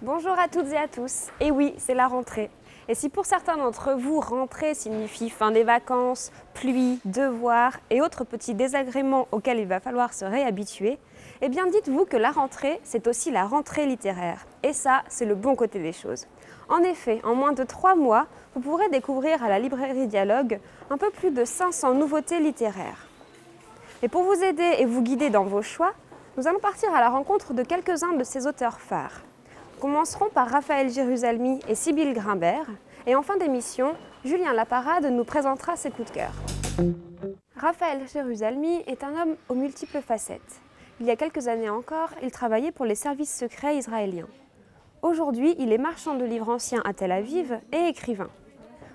Bonjour à toutes et à tous. Et oui, c'est la rentrée. Et si pour certains d'entre vous, rentrée signifie fin des vacances, pluie, devoirs et autres petits désagréments auxquels il va falloir se réhabituer, eh bien dites-vous que la rentrée, c'est aussi la rentrée littéraire. Et ça, c'est le bon côté des choses. En effet, en moins de 3 mois, vous pourrez découvrir à la librairie Dialogue un peu plus de 500 nouveautés littéraires. Et pour vous aider et vous guider dans vos choix, nous allons partir à la rencontre de quelques-uns de ces auteurs phares. Nous commencerons par Raphaël Jérusalmy et Sybille Grimbert, et en fin d'émission, Julien Laparade nous présentera ses coups de cœur. Raphaël Jérusalmy est un homme aux multiples facettes. Il y a quelques années encore, il travaillait pour les services secrets israéliens. Aujourd'hui, il est marchand de livres anciens à Tel Aviv et écrivain.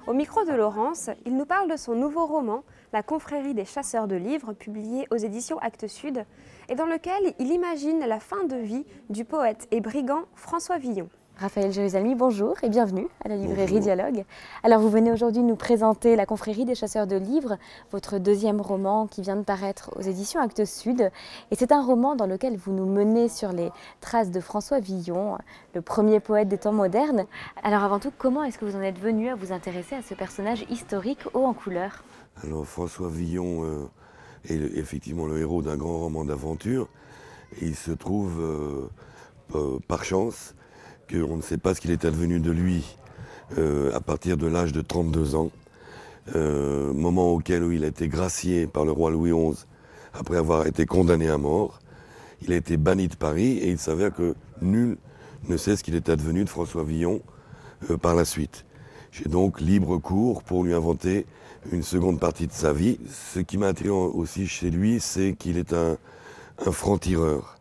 Au micro de Laurence, il nous parle de son nouveau roman, La confrérie des chasseurs de livres, publié aux éditions Actes Sud, et dans lequel il imagine la fin de vie du poète et brigand François Villon. Raphaël Jérusalmy, bonjour et bienvenue à la librairie Bonjour. Dialogue. Alors vous venez aujourd'hui nous présenter La confrérie des chasseurs de livres, votre deuxième roman qui vient de paraître aux éditions Actes Sud. Et c'est un roman dans lequel vous nous menez sur les traces de François Villon, le premier poète des temps modernes. Alors avant tout, comment est-ce que vous en êtes venu à vous intéresser à ce personnage historique haut en couleur? Alors François Villon est effectivement le héros d'un grand roman d'aventure. Et il se trouve par chance qu'on ne sait pas ce qu'il est advenu de lui à partir de l'âge de 32 ans, moment auquel où il a été gracié par le roi Louis XI après avoir été condamné à mort. Il a été banni de Paris et il s'avère que nul ne sait ce qu'il est advenu de François Villon par la suite. J'ai donc libre cours pour lui inventer une seconde partie de sa vie. Ce qui m'a attiré aussi chez lui, c'est qu'il est un franc-tireur.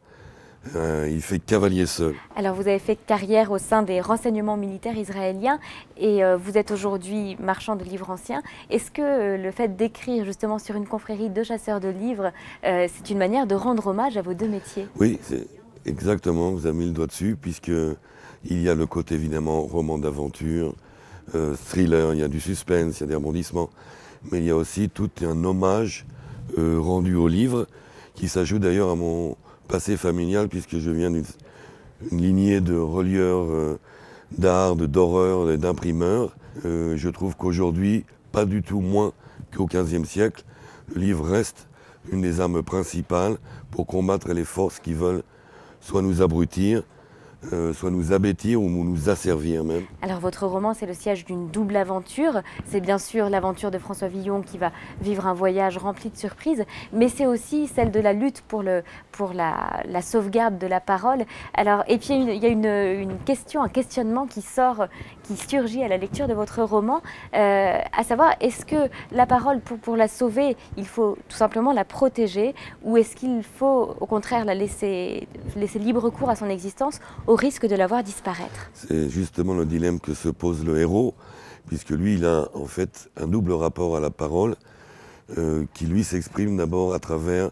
Il fait cavalier seul. Alors vous avez fait carrière au sein des renseignements militaires israéliens et vous êtes aujourd'hui marchand de livres anciens. Est-ce que le fait d'écrire justement sur une confrérie de chasseurs de livres, c'est une manière de rendre hommage à vos deux métiers? Oui, c'est exactement, vous avez mis le doigt dessus, puisqu'il y a le côté évidemment roman d'aventure, thriller, il y a du suspense, il y a des rebondissements, mais il y a aussi tout un hommage rendu au livre, qui s'ajoute d'ailleurs à mon passé familial, puisque je viens d'une lignée de relieurs d'art, d'horreur et d'imprimeurs. Je trouve qu'aujourd'hui, pas du tout moins qu'au XVe siècle, le livre reste une des armes principales pour combattre les forces qui veulent soit nous abrutir, soit nous abêtir ou nous asservir même. Alors votre roman, c'est le siège d'une double aventure. C'est bien sûr l'aventure de François Villon qui va vivre un voyage rempli de surprises, mais c'est aussi celle de la lutte pour la sauvegarde de la parole. Alors, et puis il y a une question, un questionnement qui surgit à la lecture de votre roman, à savoir, est-ce que la parole, pour la sauver, il faut tout simplement la protéger, ou est-ce qu'il faut au contraire la laisser libre cours à son existence au risque de la voir disparaître? C'est justement le dilemme que se pose le héros, puisque lui, il a en fait un double rapport à la parole, qui lui s'exprime d'abord à travers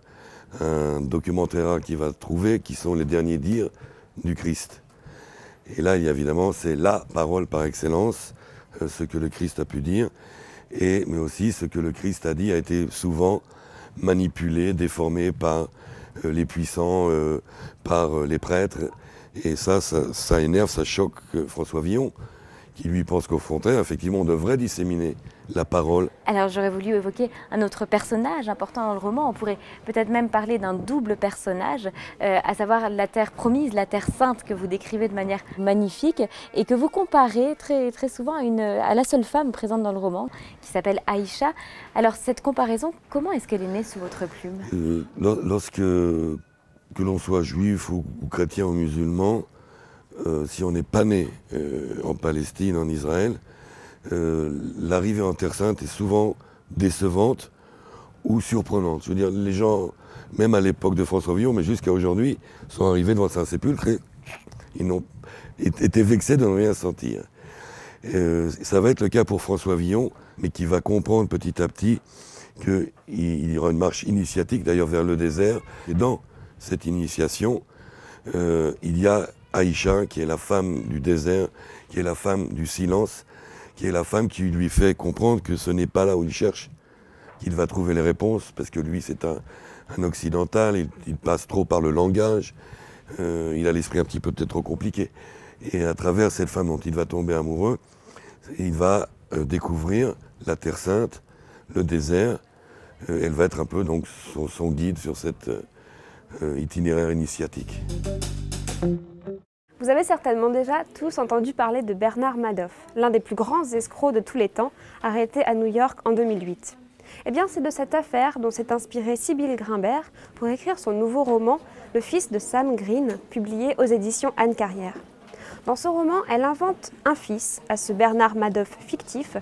un documentaire qu'il va trouver, qui sont les derniers dires du Christ. Et là, évidemment, c'est la parole par excellence, ce que le Christ a pu dire, mais aussi ce que le Christ a dit a été souvent manipulé, déformé par les puissants, par les prêtres. Et ça énerve, ça choque François Villon, qui lui pense qu'au contraire, effectivement, on devrait disséminer la parole. Alors j'aurais voulu évoquer un autre personnage important dans le roman. On pourrait peut-être même parler d'un double personnage, à savoir la terre promise, la terre sainte que vous décrivez de manière magnifique et que vous comparez très, très souvent à la seule femme présente dans le roman, qui s'appelle Aïcha. Alors cette comparaison, comment est-ce qu'elle est née sous votre plume? Lorsque que l'on soit juif ou chrétien ou musulman, si on n'est pas né en Palestine, en Israël, l'arrivée en Terre Sainte est souvent décevante ou surprenante. Je veux dire, les gens, même à l'époque de François Villon, mais jusqu'à aujourd'hui, sont arrivés devant Saint-Sépulcre et ils ont été vexés de ne rien sentir. Ça va être le cas pour François Villon, mais qui va comprendre petit à petit qu'il y aura une marche initiatique, d'ailleurs vers le désert. Et dans cette initiation, il y a Aïcha, qui est la femme du désert, qui est la femme du silence, qui est la femme qui lui fait comprendre que ce n'est pas là où il cherche qu'il va trouver les réponses, parce que lui c'est un occidental, il passe trop par le langage, il a l'esprit un petit peu peut-être trop compliqué. Et à travers cette femme dont il va tomber amoureux, il va découvrir la Terre Sainte, le désert. Elle va être un peu donc son guide sur cet itinéraire initiatique. Vous avez certainement déjà tous entendu parler de Bernard Madoff, l'un des plus grands escrocs de tous les temps, arrêté à New York en 2008. Eh bien, c'est de cette affaire dont s'est inspirée Sybille Grimbert pour écrire son nouveau roman « Le fils de Sam Green », publié aux éditions Anne Carrière. Dans ce roman, elle invente un fils à ce Bernard Madoff fictif,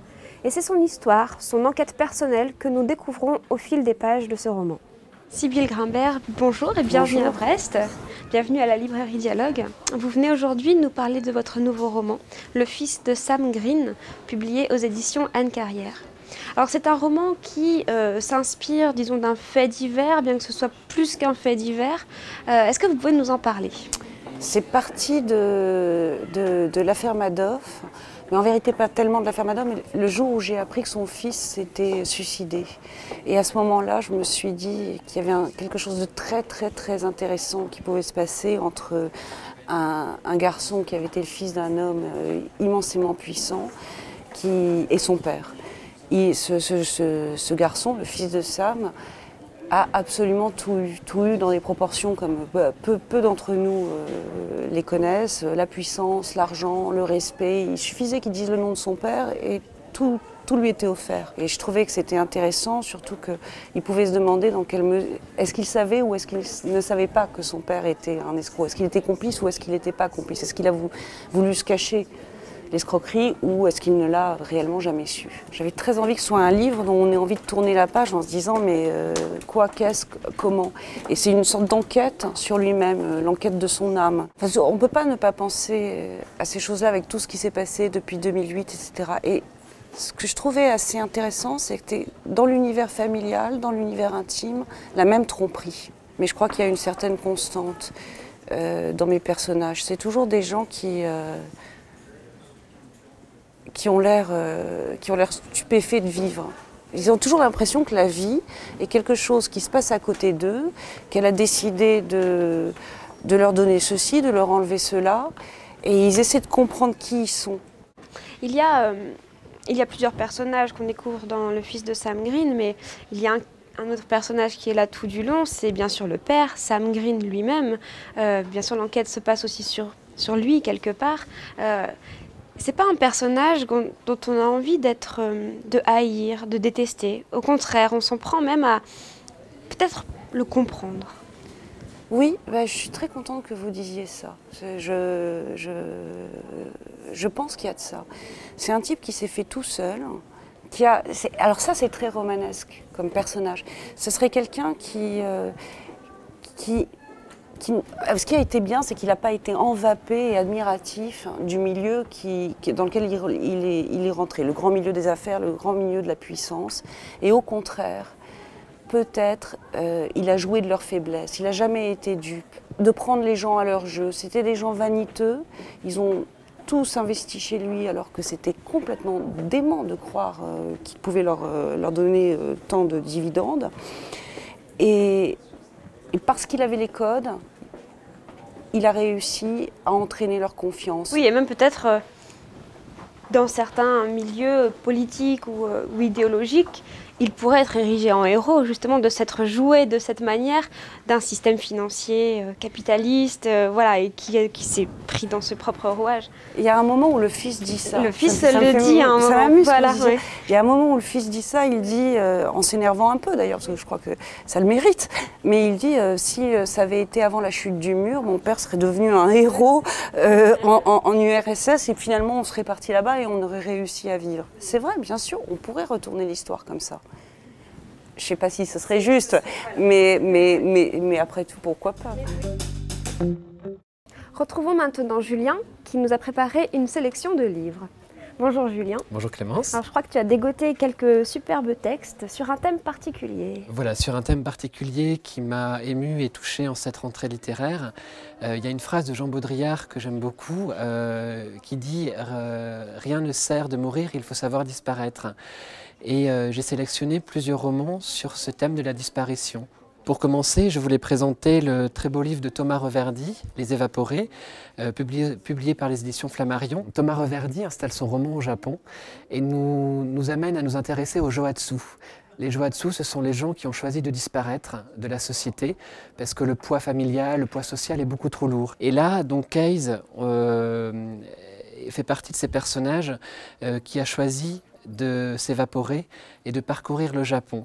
et c'est son histoire, son enquête personnelle que nous découvrons au fil des pages de ce roman. Sybille Grimbert, bonjour et bienvenue à Brest. Bienvenue à la librairie Dialogue. Vous venez aujourd'hui nous parler de votre nouveau roman, Le fils de Sam Green, publié aux éditions Anne Carrière. Alors c'est un roman qui s'inspire, disons, d'un fait divers, bien que ce soit plus qu'un fait divers. Est-ce que vous pouvez nous en parler ? C'est parti de l'affaire Madoff, mais en vérité pas tellement de l'affaire Madoff, mais le jour où j'ai appris que son fils s'était suicidé. Et à ce moment-là, je me suis dit qu'il y avait quelque chose de très très très intéressant qui pouvait se passer entre un garçon qui avait été le fils d'un homme immensément puissant et son père. Et ce garçon, le fils de Sam, a absolument tout eu dans des proportions comme peu d'entre nous les connaissent, la puissance, l'argent, le respect. Il suffisait qu'il dise le nom de son père et tout lui était offert. Et je trouvais que c'était intéressant, surtout qu'il pouvait se demander dans quelle mesure, est-ce qu'il savait ou est-ce qu'il ne savait pas que son père était un escroc. Est-ce qu'il était complice ou est-ce qu'il n'était pas complice? Est-ce qu'il a voulu se cacher l'escroquerie ou est-ce qu'il ne l'a réellement jamais su? J'avais très envie que ce soit un livre dont on ait envie de tourner la page en se disant mais quoi, qu'est-ce, comment? Et c'est une sorte d'enquête sur lui-même, l'enquête de son âme. Enfin, on ne peut pas ne pas penser à ces choses-là avec tout ce qui s'est passé depuis 2008, etc. Et ce que je trouvais assez intéressant, c'est que dans l'univers familial, dans l'univers intime, la même tromperie. Mais je crois qu'il y a une certaine constante dans mes personnages. C'est toujours des gens qui ont l'air stupéfaits de vivre. Ils ont toujours l'impression que la vie est quelque chose qui se passe à côté d'eux, qu'elle a décidé de leur donner ceci, de leur enlever cela, et ils essaient de comprendre qui ils sont. Il y a plusieurs personnages qu'on découvre dans Le fils de Sam Green, mais il y a un autre personnage qui est là tout du long, c'est bien sûr le père, Sam Green lui-même. Bien sûr, l'enquête se passe aussi sur lui quelque part. C'est pas un personnage dont on a envie de haïr, de détester. Au contraire, on s'en prend même à peut-être le comprendre. Oui, je suis très contente que vous disiez ça. Je pense qu'il y a de ça. C'est un type qui s'est fait tout seul. Alors ça, c'est très romanesque comme personnage. Ce serait quelqu'un ce qui a été bien, c'est qu'il n'a pas été envappé et admiratif du milieu dans lequel il est rentré, le grand milieu des affaires, le grand milieu de la puissance. Et au contraire, peut-être, il a joué de leur faiblesse. Il n'a jamais été dupe de prendre les gens à leur jeu. C'était des gens vaniteux. Ils ont tous investi chez lui alors que c'était complètement dément de croire qu'il pouvait leur donner tant de dividendes. Et parce qu'il avait les codes, il a réussi à entraîner leur confiance. Oui, et même peut-être dans certains milieux politiques ou idéologiques, il pourrait être érigé en héros, justement, de s'être joué de cette manière d'un système financier capitaliste, et qui s'est pris dans ce propre rouage. Il y a un moment où le fils dit ça. Le fils le dit à un moment. Ça m'amuse. Voilà, ouais. Il y a un moment où le fils dit ça, il dit, en s'énervant un peu d'ailleurs, parce que je crois que ça le mérite, mais il dit si ça avait été avant la chute du mur, mon père serait devenu un héros en URSS et finalement on serait parti là-bas et on aurait réussi à vivre. C'est vrai, bien sûr, on pourrait retourner l'histoire comme ça. Je ne sais pas si ce serait juste, mais après tout, pourquoi pas? Retrouvons maintenant Julien qui nous a préparé une sélection de livres. Bonjour Julien. Bonjour Clémence. Alors je crois que tu as dégoté quelques superbes textes sur un thème particulier. Voilà, sur un thème particulier qui m'a ému et touché en cette rentrée littéraire. Il y a une phrase de Jean Baudrillard que j'aime beaucoup qui dit « Rien ne sert de mourir, il faut savoir disparaître ». Et j'ai sélectionné plusieurs romans sur ce thème de la disparition. Pour commencer, je voulais présenter le très beau livre de Thomas Reverdy, Les Évaporés, publié par les éditions Flammarion. Thomas Reverdy installe son roman au Japon et nous amène à nous intéresser aux Johatsu. Les Johatsu, ce sont les gens qui ont choisi de disparaître de la société parce que le poids familial, le poids social est beaucoup trop lourd. Et là, donc Case fait partie de ces personnages qui a choisi de s'évaporer et de parcourir le Japon.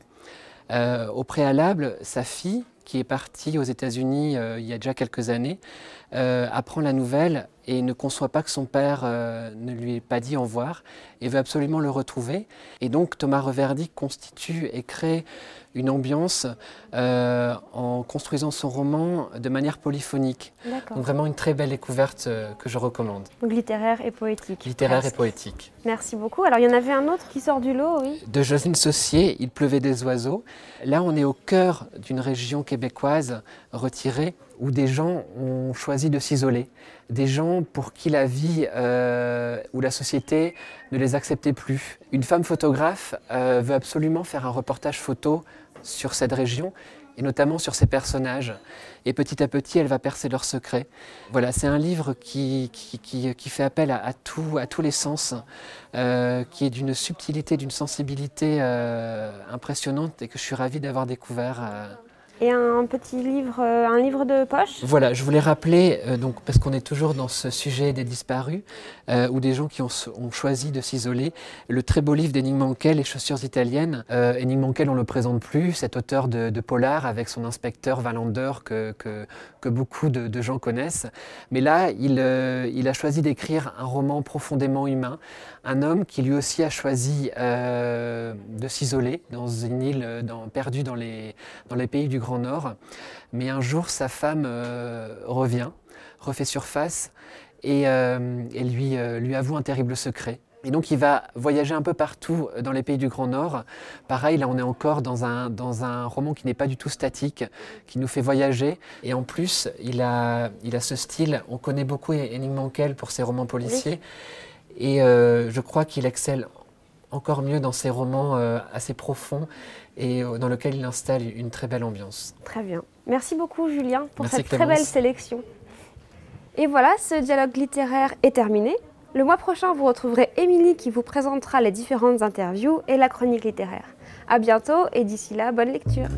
Au préalable, sa fille, qui est partie aux États-Unis il y a déjà quelques années, apprend la nouvelle et ne conçoit pas que son père ne lui ait pas dit au revoir et veut absolument le retrouver. Et donc Thomas Reverdy constitue et crée une ambiance en construisant son roman de manière polyphonique. Donc vraiment une très belle découverte que je recommande. Donc littéraire et poétique. Littéraire presque. et poétique. Merci beaucoup. Alors il y en avait un autre qui sort du lot, oui. De Josine Saussier, Il pleuvait des oiseaux. Là, on est au cœur d'une région québécoise retirée où des gens ont choisi de s'isoler. Des gens pour qui la vie ou la société ne les acceptait plus. Une femme photographe veut absolument faire un reportage photo sur cette région et notamment sur ces personnages. Et petit à petit, elle va percer leurs secrets. Voilà, c'est un livre qui fait appel à tous les sens, qui est d'une subtilité, d'une sensibilité impressionnante et que je suis ravie d'avoir découvert. Et un petit livre, un livre de poche. Voilà, je voulais rappeler, donc, parce qu'on est toujours dans ce sujet des disparus, ou des gens qui ont choisi de s'isoler, le très beau livre d'Henning Mankell, Les chaussures italiennes. Henning Mankell, on ne le présente plus, cet auteur de polar avec son inspecteur Wallander que beaucoup de gens connaissent. Mais là, il a choisi d'écrire un roman profondément humain, un homme qui lui aussi a choisi de s'isoler dans une île perdue dans les pays du Grand Nord. Mais un jour, sa femme revient, refait surface et lui avoue un terrible secret. Et donc il va voyager un peu partout dans les pays du Grand Nord. Pareil, là on est encore dans un roman qui n'est pas du tout statique, qui nous fait voyager. Et en plus, il a ce style, on connaît beaucoup Henning Mankell pour ses romans policiers. Oui. Et je crois qu'il excelle encore mieux dans ses romans assez profonds et dans lesquels il installe une très belle ambiance. Très bien. Merci beaucoup Julien pour Merci cette Clémence. très belle sélection. Et voilà, ce dialogue littéraire est terminé. Le mois prochain, vous retrouverez Émilie qui vous présentera les différentes interviews et la chronique littéraire. À bientôt et d'ici là, bonne lecture.